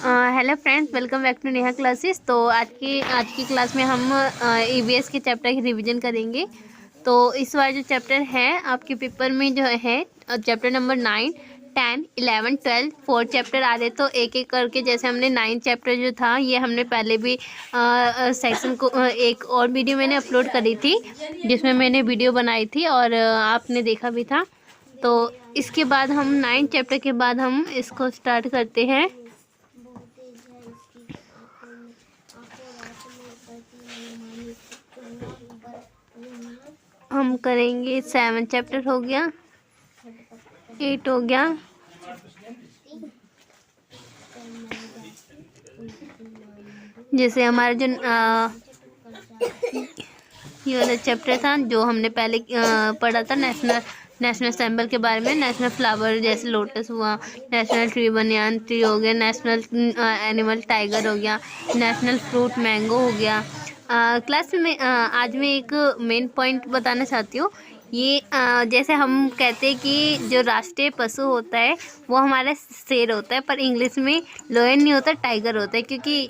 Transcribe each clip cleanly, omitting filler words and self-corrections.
Hello friends, welcome back to Neha classes. तो आज की क्लास में हम ईवीएस के चैप्टर की रिवीजन करेंगे। तो इस बार जो चैप्टर है आपके पेपर में जो है चैप्टर नंबर 9, 10, 11, 12 4 चैप्टर आ रहे। तो एक एक करके, जैसे हमने 9 चैप्टर जो था ये हमने पहले भी सेक्शन को एक और वीडियो मैंने अपलोड करी थी जिसमें मैंने वीडियो बनाई थी और आपने देखा भी था। तो इसके बाद हम 9 चैप्टर के बाद हम इसको स्टार्ट करते हैं। हम करेंगे 7 चैप्टर हो गया, 8 हो गया, जैसे हमारा जो ये वाला चैप्टर था जो हमने पहले पढ़ा था नेशनल सिंबल के बारे में। नेशनल फ्लावर जैसे लोटस हुआ, नेशनल ट्री बनियान ट्री हो गया, नेशनल एनिमल टाइगर हो गया, नेशनल फ्रूट मैंगो हो गया। क्लास में आज मैं एक मेन पॉइंट बताना चाहती हूँ। ये जैसे हम कहते हैं कि जो राष्ट्रीय पशु होता है वो हमारा शेर होता है, पर इंग्लिश में लायन नहीं होता, टाइगर होता है। क्योंकि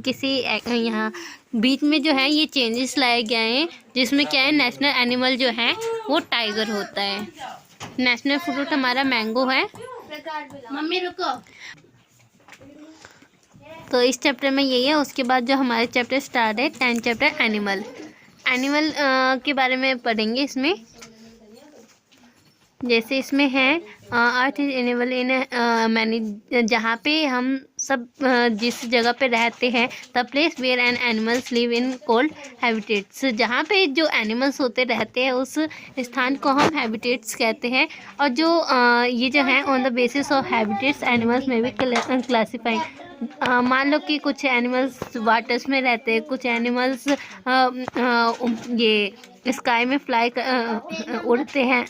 किसी यहाँ बीच में जो है ये चेंजेस लाए गए हैं जिसमें क्या है, नेशनल एनिमल जो है वो टाइगर होता है। नेशनल फ्रूट हमारा मैंगो है। मम्मी रुको। तो इस चैप्टर में यही है। उसके बाद जो हमारे चैप्टर स्टार्ट है 10 चैप्टर एनिमल के बारे में पढ़ेंगे इसमें। जैसे इसमें है earth is animal in many, जहाँ पे हम सब जिस जगह पे रहते हैं, the place where an animals live in cold habitats, जहाँ पे जो एनिमल्स होते रहते हैं उस स्थान को हम हैबिटेट्स कहते हैं। और जो ये जो है on the basis of habitats animals में भी क्लासीफाई। मान लो कि कुछ एनिमल्स वाटर्स में रहते हैं, कुछ एनिमल्स ये स्काई में फ्लाई उड़ते हैं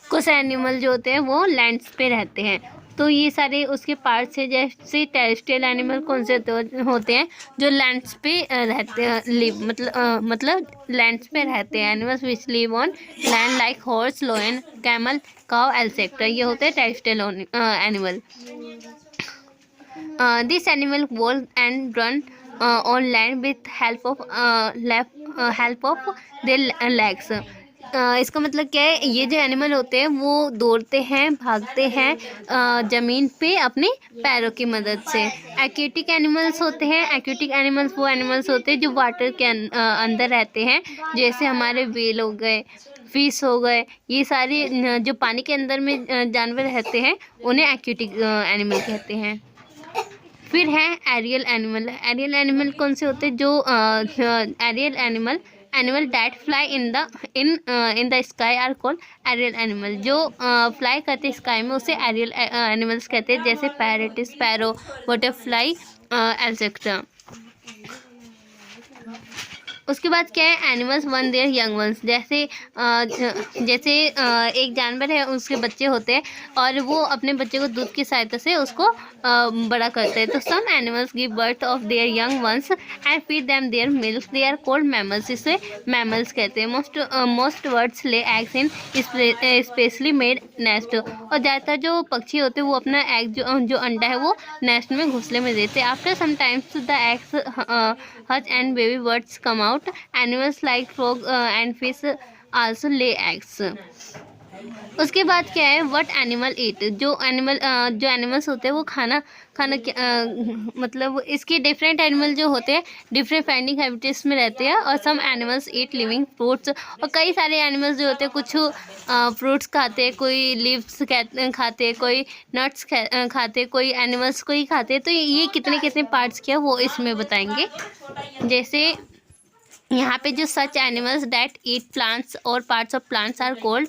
कुछ एनिमल जो होते हैं वो लैंड्स पे रहते हैं। तो ये सारे उसके पार्ट्स है। जैसे टेरेस्ट्रियल एनिमल कौन से होते हैं, जो लैंड्स पे रहते हैं, लिव मतलब लैंड्स पे रहते हैं। Animals which live on land like horse, lion, camel, cow etcetera, ये होते हैं terrestrial animal. This animal walk and run on land with help of their legs. इसका मतलब क्या है, ये जो एनिमल होते हैं वो दौड़ते हैं, भागते हैं ज़मीन पे अपने पैरों की मदद से। एक्वेटिक एनिमल्स होते हैं। एक्वेटिक एनिमल्स वो एनिमल्स होते हैं जो वाटर के अंदर रहते हैं, जैसे हमारे व्हेल हो गए, फिश हो गए। ये सारे जो पानी के अंदर में जानवर रहते हैं उन्हें एक्वेटिक एनिमल कहते हैं। फिर है एरियल एनिमल। एरियल एनिमल कौन से होते हैं, जो aerial animal that fly in the sky are called aerial animal. जो फ्लाई करते हैं स्काई में उसे एरियल एनिमल्स कहते हैं, जैसे पैरट, स्पैरो, बटरफ्लाई एटसेट्रा। उसके बाद क्या है, animals one there young once. जैसे एक जानवर है, उसके बच्चे होते हैं और वो अपने बच्चे को दूध की सहायता से उसको बड़ा करते हैं। तो some animals give birth of their young ones and feed them their milk, they are called mammals. इसे मैमल्स कहते हैं। Most birds lay eggs in specially made nest. और ज़्यादातर जो पक्षी होते हैं वो अपना एग जो अंडा है वो नेस्ट में घोंसले में देते हैं। After some times the eggs hatch and baby birds come out. Animals like frog and fish also lay eggs. उसके बाद क्या है, व्हाट एनिमल ईट। जो एनिमल्स होते हैं वो खाना मतलब इसके डिफरेंट एनिमल जो होते हैं डिफरेंट फाइंडिंग हैबिटेट्स में रहते हैं। और some animals eat living fruits. और कई सारे एनिमल्स जो होते हैं कुछ फ्रूट्स खाते हैं, कोई लीव्स खाते हैं, कोई नट्स खाते हैं, कोई एनिमल्स को ही खाते हैं। तो ये कितने कितने पार्ट्स क्या वो इसमें बताएंगे। जैसे यहाँ पे जो such animals that eat plants और parts of plants are called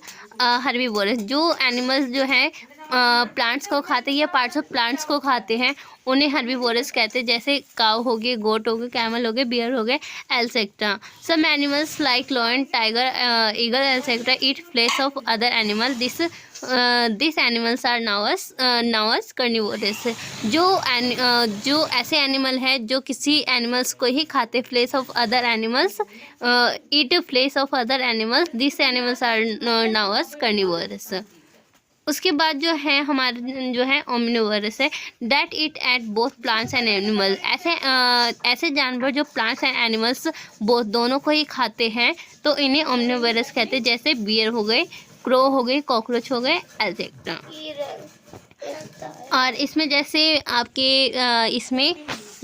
herbivores. जो एनिमल्स जो हैं प्लांट्स को खाते हैं या पार्ट्स ऑफ प्लांट्स को खाते हैं उन्हें हर्बीवोरस कहते हैं। जैसे काऊ हो गए, गोट हो गए, कैमल हो गए, बियर हो गए etcetera. Some animals like lion, tiger, eagle etcetera eat flesh of other animal. This animals are known as carnivorous. जो ऐसे एनिमल है जो किसी एनिमल्स को ही खाते, flesh of other animals, eat flesh of other animals, this animals are known as carnivorous. उसके बाद जो है हमारे जो है ओमनिवोरस है, that it eat both plants and animal. ऐसे जानवर जो प्लांट्स एंड एनिमल्स दोनों को ही खाते हैं, तो इन्हें ओमनिवोरस कहते हैं। जैसे बियर हो गए, क्रो हो गए, कॉकरोच हो गए, एटसेट्रा। और इसमें जैसे आपके इसमें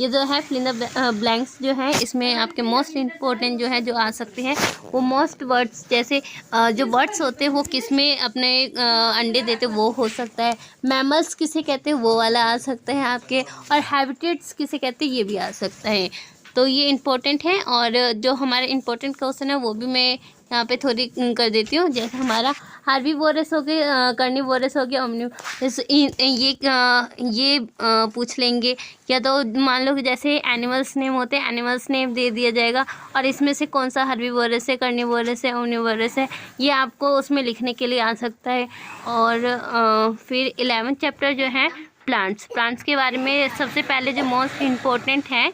ये जो है फिल इन द ब्लैंक्स जो है, इसमें आपके मोस्ट इम्पोर्टेंट जो है जो आ सकते हैं वो मोस्ट वर्ड्स। जैसे जो वर्ड्स होते हैं वो किस में अपने अंडे देते वो हो सकता है। मैमल्स किसे कहते हैं वो वाला आ सकता है आपके। और हैबिटेट्स किसे कहते हैं ये भी आ सकता है। तो ये इम्पोर्टेंट है। और जो हमारे इम्पोर्टेंट क्वेश्चन है वो भी मैं यहाँ पे थोड़ी कर देती हूँ। जैसे हमारा हार्बीवोरस हो गए, कार्निवोरस हो गया, ये पूछ लेंगे। या तो मान लो कि जैसे एनिमल्स नेम होते हैं, एनिमल्स नेम दे दिया जाएगा और इसमें से कौन सा हार्बीवोरस है, कार्निवोरस है, ओमनिवोरस है, ये आपको उसमें लिखने के लिए आ सकता है। और फिर 11th चैप्टर जो है प्लांट्स के बारे में सबसे पहले जो मोस्ट इम्पोर्टेंट है,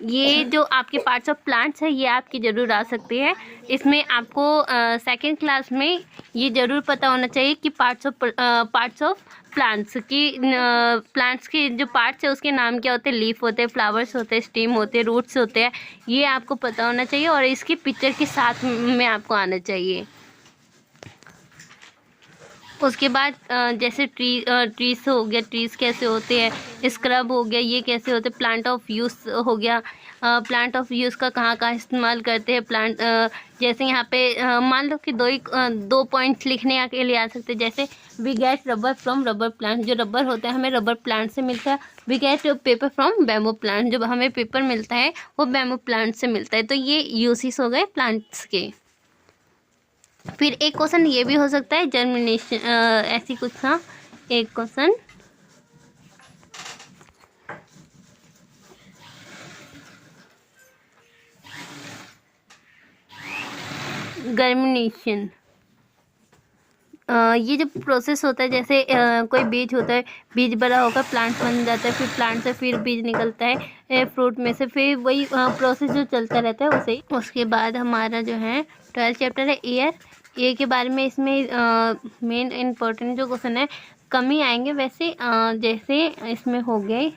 ये जो आपके पार्ट्स ऑफ प्लांट्स है ये आपकी ज़रूर आ सकती है। इसमें आपको सेकंड क्लास में ये ज़रूर पता होना चाहिए कि पार्ट्स ऑफ प्लांट्स के जो पार्ट्स है उसके नाम क्या होते हैं। लीफ होते हैं, फ्लावर्स होते हैं, स्टेम होते हैं, रूट्स होते हैं, ये आपको पता होना चाहिए। और इसकी पिक्चर के साथ में आपको आना चाहिए। उसके बाद जैसे ट्रीज हो गया, ट्रीज कैसे होते हैं, स्क्रब हो गया, ये कैसे होते हैं, प्लांट ऑफ यूज़ हो गया, प्लांट ऑफ यूज़ का कहाँ कहाँ इस्तेमाल करते हैं प्लांट। जैसे यहाँ पे मान लो कि दो पॉइंट्स लिखने के लिए आ सकते हैं। जैसे we get rubber from rubber plant, जो रबर होता है हमें रबर प्लांट से मिलता है। We get paper from bamboo plant, जो हमें पेपर मिलता है वो बैम्बू प्लांट से मिलता है। तो ये यूसेस हो गए प्लांट्स के। फिर एक क्वेश्चन ये भी हो सकता है जर्मिनेशन, ऐसी कुछ था एक क्वेश्चन। गर्मिनेशन, ये जो प्रोसेस होता है, जैसे कोई बीज होता है, बीज बड़ा होकर प्लांट बन जाता है, फिर प्लांट से फिर बीज निकलता है फ्रूट में से, फिर वही प्रोसेस जो चलता रहता है उसे। उसके बाद हमारा जो है 12th चैप्टर है एयर के बारे में। इसमें मेन इम्पोर्टेंट जो क्वेश्चन है कम ही आएंगे वैसे। जैसे इसमें हो गए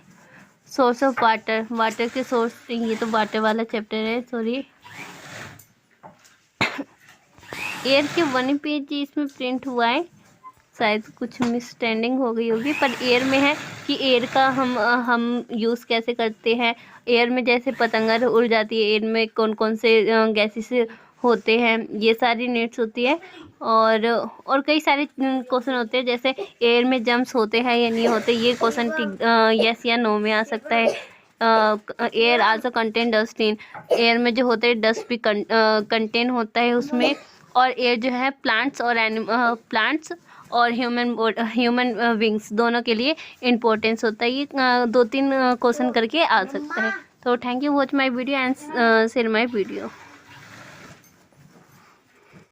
सोर्स ऑफ वाटर के सोर्स, ये तो वाटर वाला चैप्टर है, सॉरी। एयर के 1 पेज इसमें प्रिंट हुआ है, शायद कुछ मिसअंडरस्टैंडिंग हो गई होगी, पर एयर में है कि एयर का हम यूज़ कैसे करते हैं। एयर में जैसे पतंगा उड़ जाती है, एयर में कौन कौन से गैसेस होते हैं, ये सारी नीड्स होती है। और कई सारे क्वेश्चन होते हैं, जैसे एयर में जम्स होते हैं या नहीं होते, ये क्वेश्चन यस या नो में आ सकता है। Air also contain dust in, air में जो होता है डस्ट भी कंटेन होता है उसमें। और एयर जो है प्लांट्स प्लांट्स और ह्यूमन विंग्स दोनों के लिए इम्पोर्टेंस होता है। ये 2-3 क्वेश्चन करके आ सकता है। तो thank you watch my video and share my video.